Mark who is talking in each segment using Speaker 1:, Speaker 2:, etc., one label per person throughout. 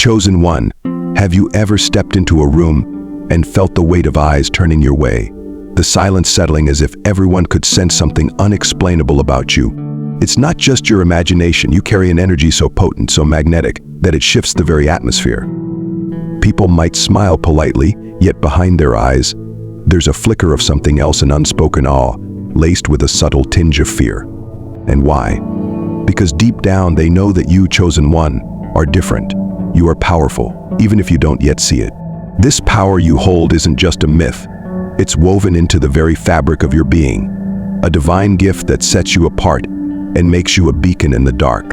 Speaker 1: Chosen one, have you ever stepped into a room and felt the weight of eyes turning your way? The silence settling as if everyone could sense something unexplainable about you. It's not just your imagination. You carry an energy so potent, so magnetic, that it shifts the very atmosphere. People might smile politely, yet behind their eyes, there's a flicker of something else, an unspoken awe, laced with a subtle tinge of fear. And why? Because deep down they know that you, chosen one, are different. You are powerful, even if you don't yet see it. This power you hold isn't just a myth. It's woven into the very fabric of your being, a divine gift that sets you apart and makes you a beacon in the dark.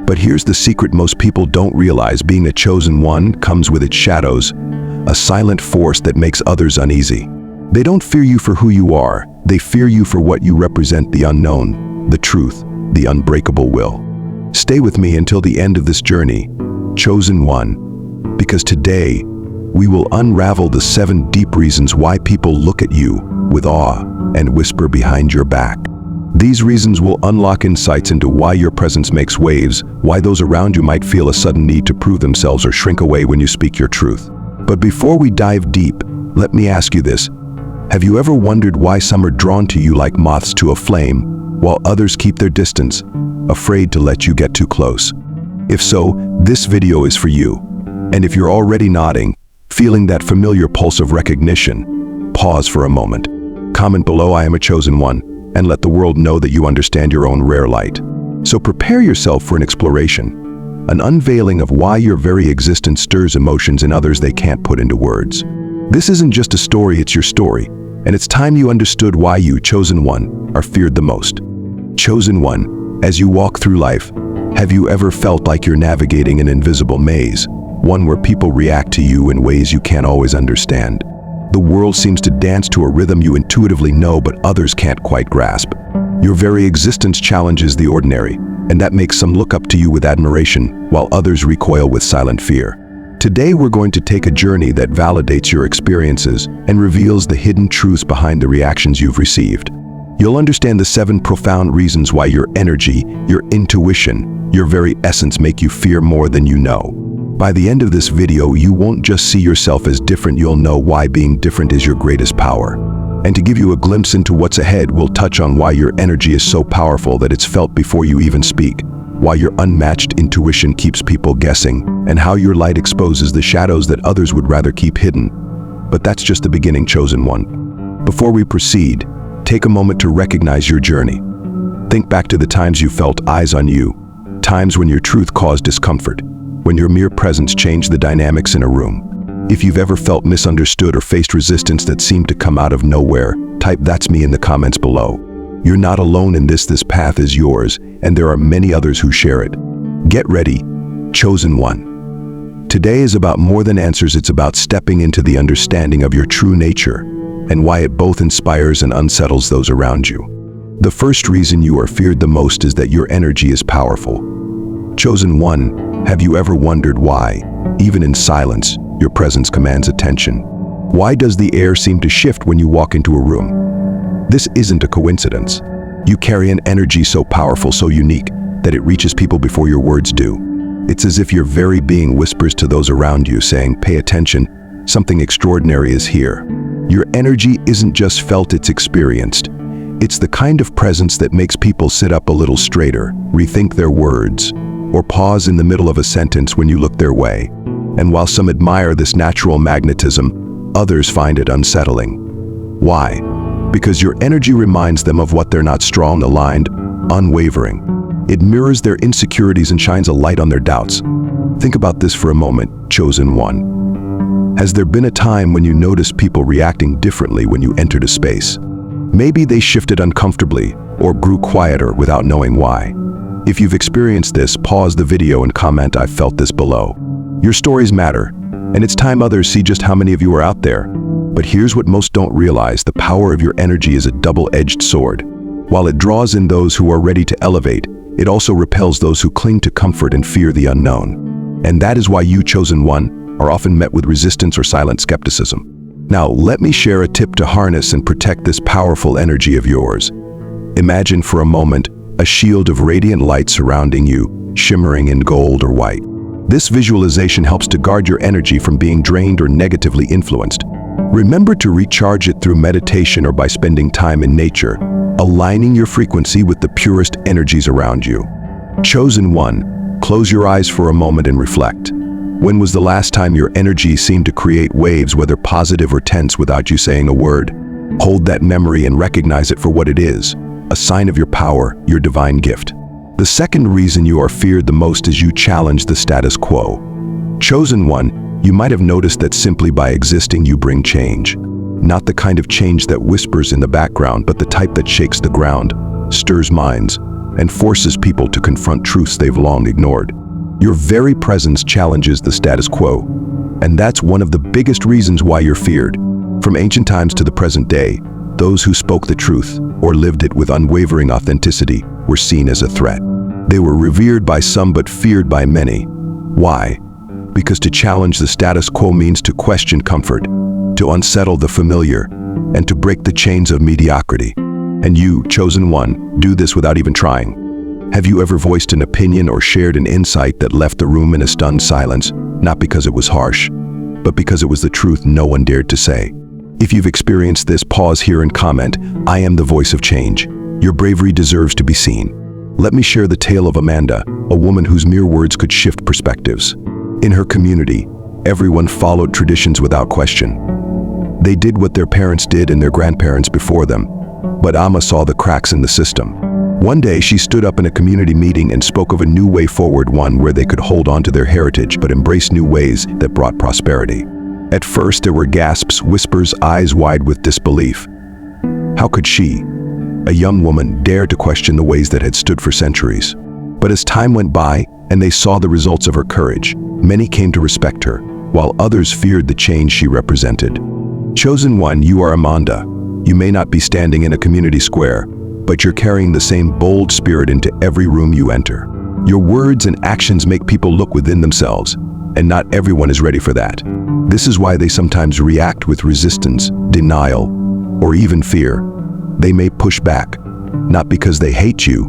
Speaker 1: But here's the secret most people don't realize: being a chosen one comes with its shadows, a silent force that makes others uneasy. They don't fear you for who you are, they fear you for what you represent: the unknown, the truth, the unbreakable will. Stay with me until the end of this journey, chosen one, because today we will unravel the 7 deep reasons why people look at you with awe and whisper behind your back. These reasons will unlock insights into why your presence makes waves, why those around you might feel a sudden need to prove themselves or shrink away when you speak your truth. But before we dive deep, let me ask you this. Have you ever wondered why some are drawn to you like moths to a flame, while others keep their distance, afraid to let you get too close? If so, this video is for you. And if you're already nodding, feeling that familiar pulse of recognition, pause for a moment. Comment below "I am a chosen one," and let the world know that you understand your own rare light. So prepare yourself for an exploration, an unveiling of why your very existence stirs emotions in others they can't put into words. This isn't just a story, it's your story, and it's time you understood why you, chosen one, are feared the most. Chosen one, as you walk through life, have you ever felt like you're navigating an invisible maze? One where people react to you in ways you can't always understand. The world seems to dance to a rhythm you intuitively know, but others can't quite grasp. Your very existence challenges the ordinary, and that makes some look up to you with admiration, while others recoil with silent fear. Today we're going to take a journey that validates your experiences and reveals the hidden truths behind the reactions you've received. You'll understand the 7 profound reasons why your energy, your intuition, your very essence make you fear more than you know. By the end of this video, you won't just see yourself as different, you'll know why being different is your greatest power. And to give you a glimpse into what's ahead, we'll touch on why your energy is so powerful that it's felt before you even speak, why your unmatched intuition keeps people guessing, and how your light exposes the shadows that others would rather keep hidden. But that's just the beginning, chosen one. Before we proceed, take a moment to recognize your journey. Think back to the times you felt eyes on you, times when your truth caused discomfort, when your mere presence changed the dynamics in a room. If you've ever felt misunderstood or faced resistance that seemed to come out of nowhere, type "that's me" in the comments below. You're not alone in this path is yours, and there are many others who share it. Get ready, chosen one. Today is about more than answers, it's about stepping into the understanding of your true nature, and why it both inspires and unsettles those around you. The first reason you are feared the most is that your energy is powerful. Chosen one, have you ever wondered why, even in silence, your presence commands attention? Why does the air seem to shift when you walk into a room? This isn't a coincidence. You carry an energy so powerful, so unique, that it reaches people before your words do. It's as if your very being whispers to those around you, saying, "Pay attention, something extraordinary is here." Your energy isn't just felt, it's experienced. It's the kind of presence that makes people sit up a little straighter, rethink their words, or pause in the middle of a sentence when you look their way. And while some admire this natural magnetism, others find it unsettling. Why? Because your energy reminds them of what they're not: strong, aligned, unwavering. It mirrors their insecurities and shines a light on their doubts. Think about this for a moment, chosen one. Has there been a time when you noticed people reacting differently when you entered a space? Maybe they shifted uncomfortably or grew quieter without knowing why. If you've experienced this, pause the video and comment "I felt this" below. Your stories matter, and it's time others see just how many of you are out there. But here's what most don't realize: the power of your energy is a double-edged sword. While it draws in those who are ready to elevate, it also repels those who cling to comfort and fear the unknown. And that is why you, chosen one, are often met with resistance or silent skepticism. Now, let me share a tip to harness and protect this powerful energy of yours. Imagine for a moment a shield of radiant light surrounding you, shimmering in gold or white. This visualization helps to guard your energy from being drained or negatively influenced. Remember to recharge it through meditation or by spending time in nature, aligning your frequency with the purest energies around you. Chosen one, close your eyes for a moment and reflect. When was the last time your energy seemed to create waves, whether positive or tense, without you saying a word? Hold that memory and recognize it for what it is, a sign of your power, your divine gift. The second reason you are feared the most is you challenge the status quo. Chosen one, you might have noticed that simply by existing you bring change. Not the kind of change that whispers in the background, but the type that shakes the ground, stirs minds, and forces people to confront truths they've long ignored. Your very presence challenges the status quo, and that's one of the biggest reasons why you're feared. From ancient times to the present day, those who spoke the truth or lived it with unwavering authenticity were seen as a threat. They were revered by some but feared by many. Why? Because to challenge the status quo means to question comfort, to unsettle the familiar, and to break the chains of mediocrity. And you, chosen one, do this without even trying. Have you ever voiced an opinion or shared an insight that left the room in a stunned silence, not because it was harsh, but because it was the truth no one dared to say? If you've experienced this, pause here and comment, "I am the voice of change." Your bravery deserves to be seen. Let me share the tale of Amanda, a woman whose mere words could shift perspectives. In her community, everyone followed traditions without question. They did what their parents did and their grandparents before them, but Amma saw the cracks in the system. One day, she stood up in a community meeting and spoke of a new way forward, one where they could hold on to their heritage but embrace new ways that brought prosperity. At first, there were gasps, whispers, eyes wide with disbelief. How could she, a young woman, dare to question the ways that had stood for centuries? But as time went by and they saw the results of her courage, many came to respect her, while others feared the change she represented. Chosen one, you are Amanda. You may not be standing in a community square, but you're carrying the same bold spirit into every room you enter. Your words and actions make people look within themselves, and not everyone is ready for that. This is why they sometimes react with resistance, denial, or even fear. They may push back, not because they hate you,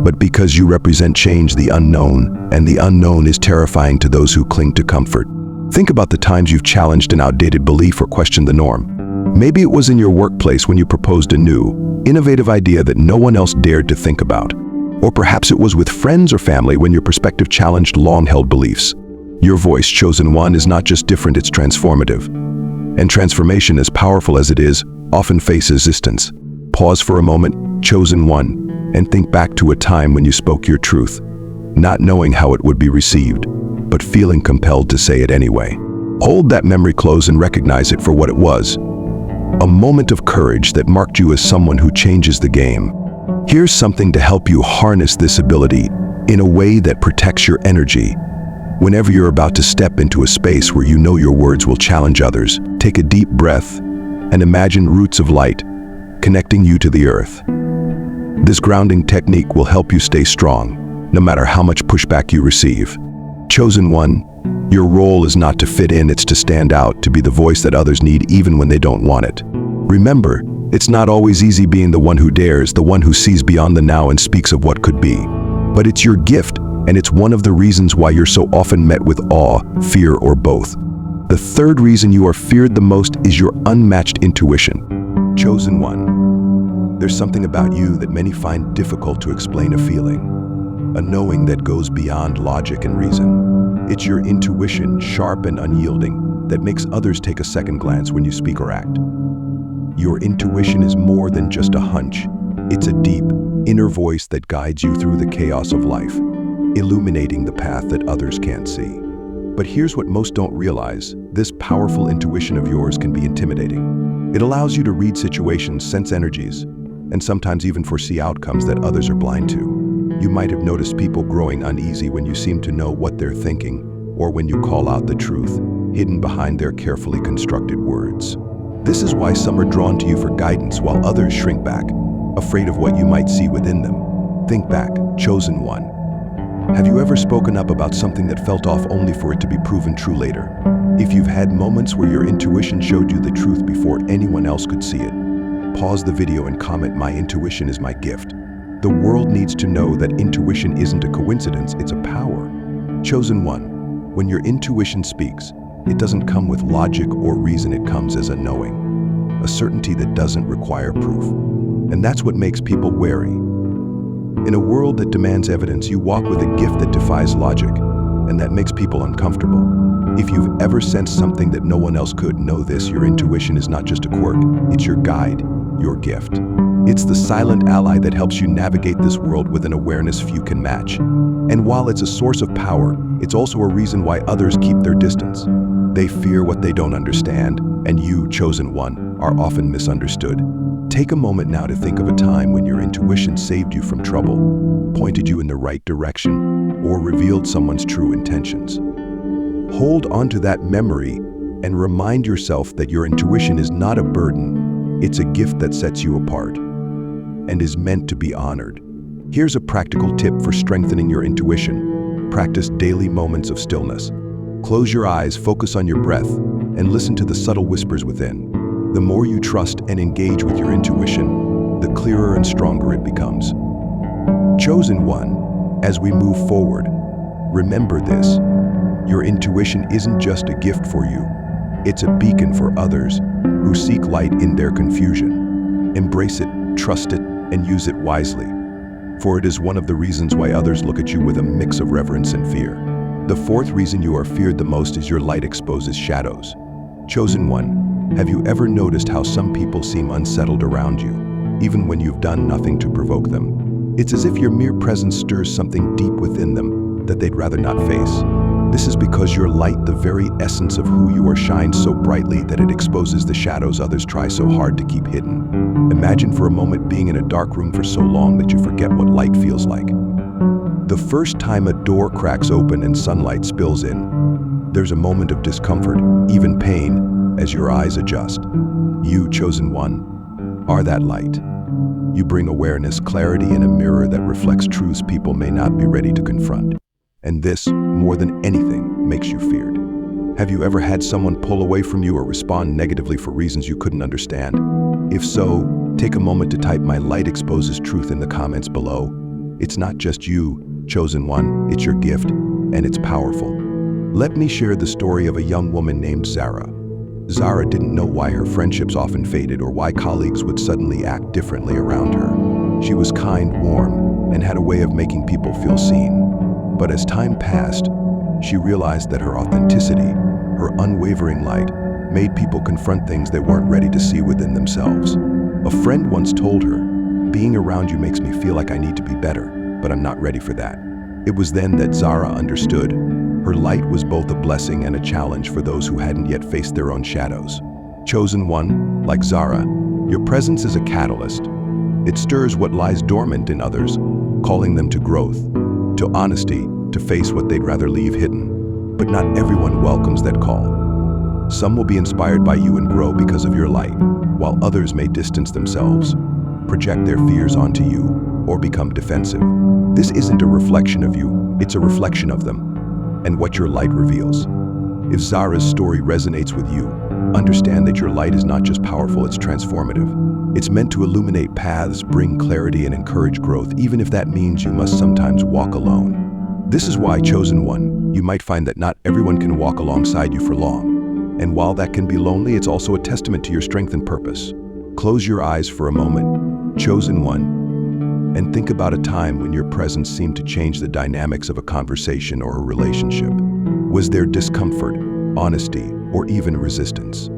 Speaker 1: but because you represent change, the unknown, and the unknown is terrifying to those who cling to comfort. Think about the times you've challenged an outdated belief or questioned the norm. Maybe it was in your workplace when you proposed a new, innovative idea that no one else dared to think about. Or perhaps it was with friends or family when your perspective challenged long-held beliefs. Your voice, chosen one, is not just different, it's transformative. And transformation, as powerful as it is, often faces resistance. Pause for a moment, chosen one, and think back to a time when you spoke your truth, not knowing how it would be received, but feeling compelled to say it anyway. Hold that memory close and recognize it for what it was. A moment of courage that marked you as someone who changes the game. Here's something to help you harness this ability in a way that protects your energy. Whenever you're about to step into a space where you know your words will challenge others, take a deep breath and imagine roots of light connecting you to the earth. This grounding technique will help you stay strong, no matter how much pushback you receive. Chosen one, your role is not to fit in, it's to stand out, to be the voice that others need even when they don't want it. Remember, it's not always easy being the one who dares, the one who sees beyond the now and speaks of what could be. But it's your gift, and it's one of the reasons why you're so often met with awe, fear, or both. The third reason you are feared the most is your unmatched intuition. Chosen one, there's something about you that many find difficult to explain, a feeling, a knowing that goes beyond logic and reason. It's your intuition, sharp and unyielding, that makes others take a second glance when you speak or act. Your intuition is more than just a hunch. It's a deep, inner voice that guides you through the chaos of life, illuminating the path that others can't see. But here's what most don't realize. This powerful intuition of yours can be intimidating. It allows you to read situations, sense energies, and sometimes even foresee outcomes that others are blind to. You might have noticed people growing uneasy when you seem to know what they're thinking, or when you call out the truth hidden behind their carefully constructed words. This is why some are drawn to you for guidance while others shrink back, afraid of what you might see within them. Think back, chosen one. Have you ever spoken up about something that felt off only for it to be proven true later? If you've had moments where your intuition showed you the truth before anyone else could see it, pause the video and comment, "My intuition is my gift." The world needs to know that intuition isn't a coincidence, it's a power. Chosen one, When your intuition speaks, it doesn't come with logic or reason, it comes as a knowing, a certainty that doesn't require proof. And that's what makes people wary. In a world that demands evidence, you walk with a gift that defies logic, and that makes people uncomfortable. If you've ever sensed something that no one else could, know this: your intuition is not just a quirk, it's your guide, your gift. It's the silent ally that helps you navigate this world with an awareness few can match. And while it's a source of power, it's also a reason why others keep their distance. They fear what they don't understand, and you, chosen one, are often misunderstood. Take a moment now to think of a time when your intuition saved you from trouble, pointed you in the right direction, or revealed someone's true intentions. Hold on to that memory and remind yourself that your intuition is not a burden, it's a gift that sets you apart and is meant to be honored. Here's a practical tip for strengthening your intuition. Practice daily moments of stillness. Close your eyes, focus on your breath, and listen to the subtle whispers within. The more you trust and engage with your intuition, the clearer and stronger it becomes. Chosen one, as we move forward, remember this: your intuition isn't just a gift for you, it's a beacon for others who seek light in their confusion. Embrace it, trust it, and use it wisely, for it is one of the reasons why others look at you with a mix of reverence and fear. The fourth reason you are feared the most is your light exposes shadows. Chosen one, have you ever noticed how some people seem unsettled around you, even when you've done nothing to provoke them? It's as if your mere presence stirs something deep within them that they'd rather not face. This is because your light, the very essence of who you are, shines so brightly that it exposes the shadows others try so hard to keep hidden. Imagine for a moment being in a dark room for so long that you forget what light feels like. The first time a door cracks open and sunlight spills in, there's a moment of discomfort, even pain, as your eyes adjust. You, chosen one, are that light. You bring awareness, clarity, and a mirror that reflects truths people may not be ready to confront. And this, more than anything, makes you feared. Have you ever had someone pull away from you or respond negatively for reasons you couldn't understand? If so, take a moment to type "My light exposes truth" in the comments below. It's not just you, chosen one, it's your gift, and it's powerful. Let me share the story of a young woman named Zara. Zara didn't know why her friendships often faded or why colleagues would suddenly act differently around her. She was kind, warm, and had a way of making people feel seen. But as time passed, she realized that her authenticity, her unwavering light, made people confront things they weren't ready to see within themselves. A friend once told her, "Being around you makes me feel like I need to be better, but I'm not ready for that." It was then that Zara understood. Her light was both a blessing and a challenge for those who hadn't yet faced their own shadows. Chosen one, like Zara, your presence is a catalyst. It stirs what lies dormant in others, calling them to growth, to honesty, to face what they'd rather leave hidden. But not everyone welcomes that call. Some will be inspired by you and grow because of your light, while others may distance themselves, project their fears onto you, or become defensive. This isn't a reflection of you, it's a reflection of them, and what your light reveals. If Zara's story resonates with you, understand that your light is not just powerful, it's transformative. It's meant to illuminate paths, bring clarity, and encourage growth, even if that means you must sometimes walk alone. This is why, chosen one, you might find that not everyone can walk alongside you for long. And while that can be lonely, it's also a testament to your strength and purpose. Close your eyes for a moment, chosen one, and think about a time when your presence seemed to change the dynamics of a conversation or a relationship. Was there discomfort, honesty, or even resistance?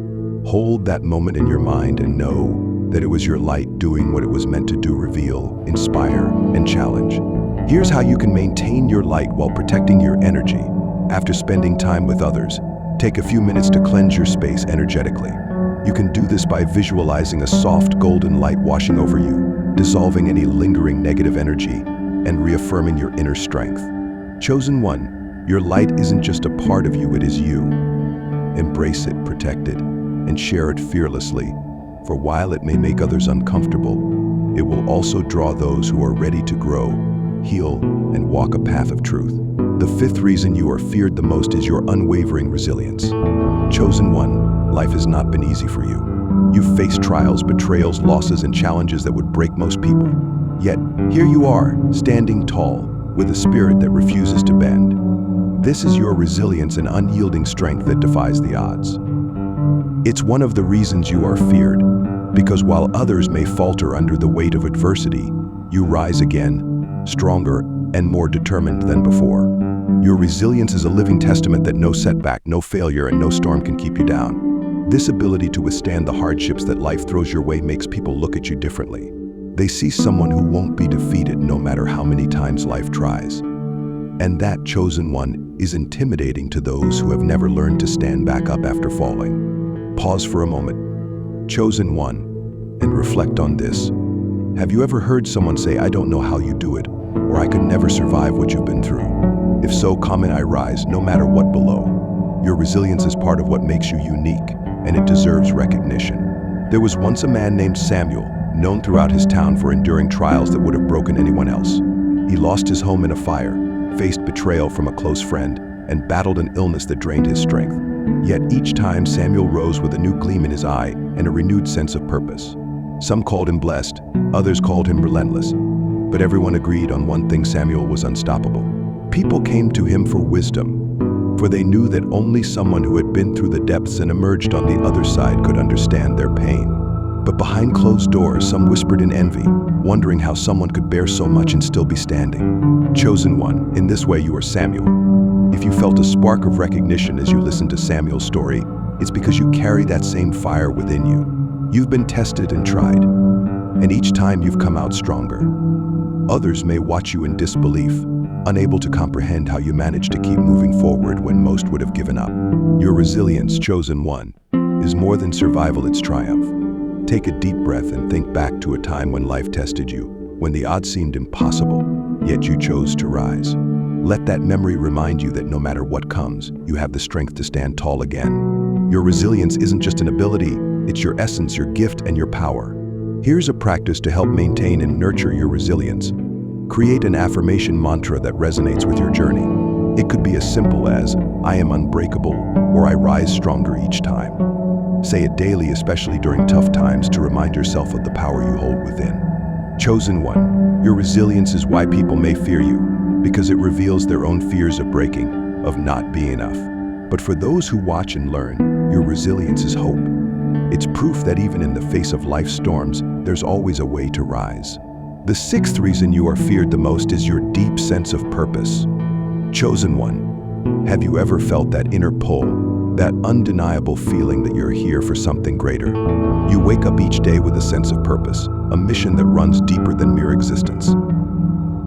Speaker 1: Hold that moment in your mind and know that it was your light doing what it was meant to do: reveal, inspire, and challenge. Here's how you can maintain your light while protecting your energy. After spending time with others, take a few minutes to cleanse your space energetically. You can do this by visualizing a soft golden light washing over you, dissolving any lingering negative energy, and reaffirming your inner strength. Chosen one, your light isn't just a part of you, it is you. Embrace it, protect it, and share it fearlessly. For while it may make others uncomfortable, it will also draw those who are ready to grow, heal, and walk a path of truth. The fifth reason you are feared the most is your unwavering resilience. Chosen one, life has not been easy for you. You've faced trials, betrayals, losses, and challenges that would break most people. Yet, here you are, standing tall, with a spirit that refuses to bend. This is your resilience and unyielding strength that defies the odds. It's one of the reasons you are feared, because while others may falter under the weight of adversity, you rise again, stronger and more determined than before. Your resilience is a living testament that no setback, no failure, and no storm can keep you down. This ability to withstand the hardships that life throws your way makes people look at you differently. They see someone who won't be defeated no matter how many times life tries. And that chosen one is intimidating to those who have never learned to stand back up after falling. Pause for a moment, chosen one, and reflect on this. Have you ever heard someone say, "I don't know how you do it," or "I could never survive what you've been through"? If so, comment, "I rise, no matter what below." Your resilience is part of what makes you unique, and it deserves recognition. There was once a man named Samuel, known throughout his town for enduring trials that would have broken anyone else. He lost his home in a fire, faced betrayal from a close friend, and battled an illness that drained his strength. Yet each time Samuel rose with a new gleam in his eye and a renewed sense of purpose. Some called him blessed, others called him relentless. But everyone agreed on one thing: Samuel was unstoppable. People came to him for wisdom, for they knew that only someone who had been through the depths and emerged on the other side could understand their pain. But behind closed doors, some whispered in envy, wondering how someone could bear so much and still be standing. Chosen one, in this way you are Samuel. If you felt a spark of recognition as you listened to Samuel's story, it's because you carry that same fire within you. You've been tested and tried, and each time you've come out stronger. Others may watch you in disbelief, unable to comprehend how you managed to keep moving forward when most would have given up. Your resilience, chosen one, is more than survival, it's triumph. Take a deep breath and think back to a time when life tested you, when the odds seemed impossible, yet you chose to rise. Let that memory remind you that no matter what comes, you have the strength to stand tall again. Your resilience isn't just an ability, it's your essence, your gift, and your power. Here's a practice to help maintain and nurture your resilience. Create an affirmation mantra that resonates with your journey. It could be as simple as, "I am unbreakable," or "I rise stronger each time." Say it daily, especially during tough times, to remind yourself of the power you hold within. Chosen one, your resilience is why people may fear you, because it reveals their own fears of breaking, of not being enough. But for those who watch and learn, your resilience is hope. It's proof that even in the face of life's storms, there's always a way to rise. The sixth reason you are feared the most is your deep sense of purpose. Chosen one, have you ever felt that inner pull, that undeniable feeling that you're here for something greater? You wake up each day with a sense of purpose, a mission that runs deeper than mere existence.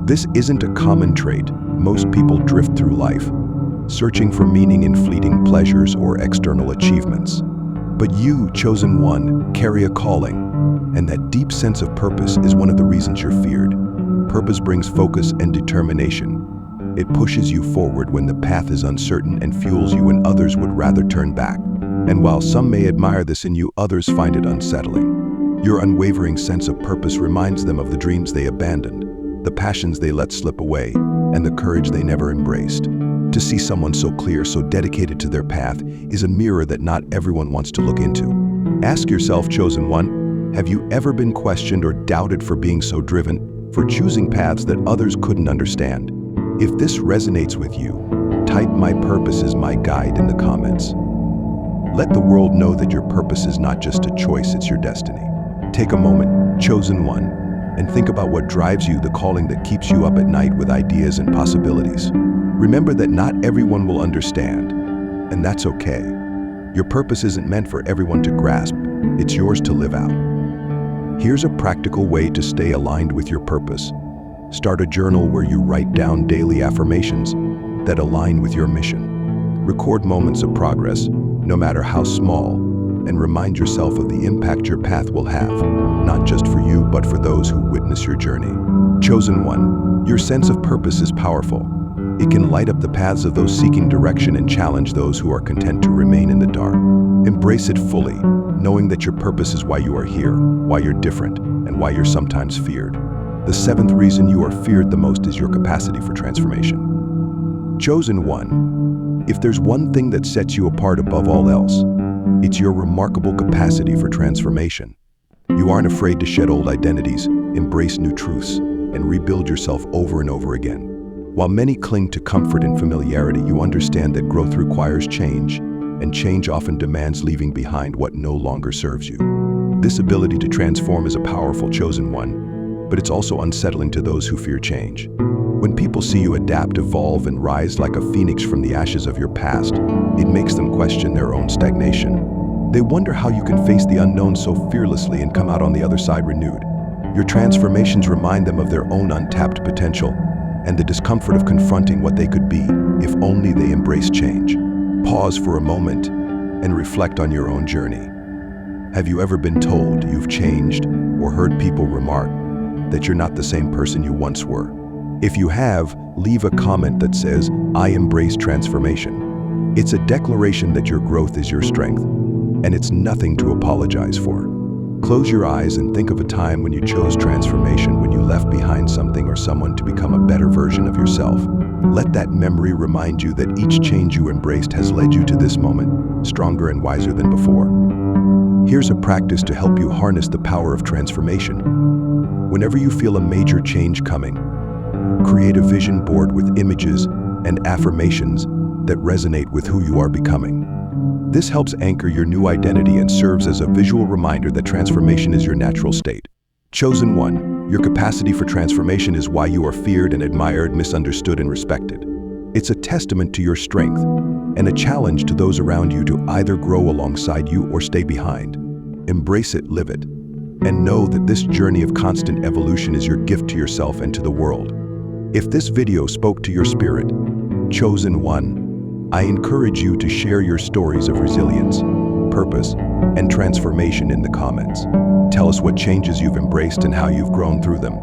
Speaker 1: This isn't a common trait. Most people drift through life, searching for meaning in fleeting pleasures or external achievements. But you, chosen one, carry a calling, and that deep sense of purpose is one of the reasons you're feared. Purpose brings focus and determination. It pushes you forward when the path is uncertain and fuels you when others would rather turn back. And while some may admire this in you, others find it unsettling. Your unwavering sense of purpose reminds them of the dreams they abandoned, the passions they let slip away, and the courage they never embraced. To see someone so clear, so dedicated to their path, is a mirror that not everyone wants to look into. Ask yourself, chosen one, have you ever been questioned or doubted for being so driven, for choosing paths that others couldn't understand? If this resonates with you, type "My purpose is my guide" in the comments. Let the world know that your purpose is not just a choice, it's your destiny. Take a moment, chosen one, and think about what drives you, the calling that keeps you up at night with ideas and possibilities. Remember that not everyone will understand, and that's okay. Your purpose isn't meant for everyone to grasp, it's yours to live out. Here's a practical way to stay aligned with your purpose. Start a journal where you write down daily affirmations that align with your mission. Record moments of progress, no matter how small, and remind yourself of the impact your path will have, not just for you, but for those who witness your journey. Chosen one, your sense of purpose is powerful. It can light up the paths of those seeking direction and challenge those who are content to remain in the dark. Embrace it fully, knowing that your purpose is why you are here, why you're different, and why you're sometimes feared. The seventh reason you are feared the most is your capacity for transformation. Chosen one, if there's one thing that sets you apart above all else, it's your remarkable capacity for transformation. You aren't afraid to shed old identities, embrace new truths, and rebuild yourself over and over again. While many cling to comfort and familiarity, you understand that growth requires change, and change often demands leaving behind what no longer serves you. This ability to transform is a powerful chosen one, but it's also unsettling to those who fear change. When people see you adapt, evolve, and rise like a phoenix from the ashes of your past, it makes them question their own stagnation. They wonder how you can face the unknown so fearlessly and come out on the other side renewed. Your transformations remind them of their own untapped potential and the discomfort of confronting what they could be if only they embrace change. Pause for a moment and reflect on your own journey. Have you ever been told you've changed or heard people remark that you're not the same person you once were? If you have, leave a comment that says, "I embrace transformation." It's a declaration that your growth is your strength, and it's nothing to apologize for. Close your eyes and think of a time when you chose transformation, when you left behind something or someone to become a better version of yourself. Let that memory remind you that each change you embraced has led you to this moment, stronger and wiser than before. Here's a practice to help you harness the power of transformation. Whenever you feel a major change coming, create a vision board with images and affirmations that resonate with who you are becoming. This helps anchor your new identity and serves as a visual reminder that transformation is your natural state. Chosen one, your capacity for transformation is why you are feared and admired, misunderstood and respected. It's a testament to your strength and a challenge to those around you to either grow alongside you or stay behind. Embrace it, live it, and know that this journey of constant evolution is your gift to yourself and to the world. If this video spoke to your spirit, chosen one, I encourage you to share your stories of resilience, purpose, and transformation in the comments. Tell us what changes you've embraced and how you've grown through them.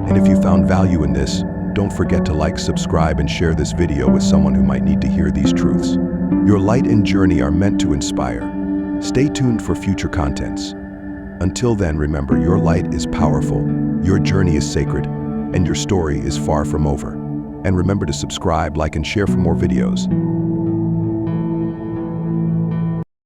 Speaker 1: And if you found value in this, don't forget to like, subscribe, and share this video with someone who might need to hear these truths. Your light and journey are meant to inspire. Stay tuned for future contents. Until then, remember, your light is powerful, your journey is sacred, and your story is far from over. And remember to subscribe, like, and share for more videos.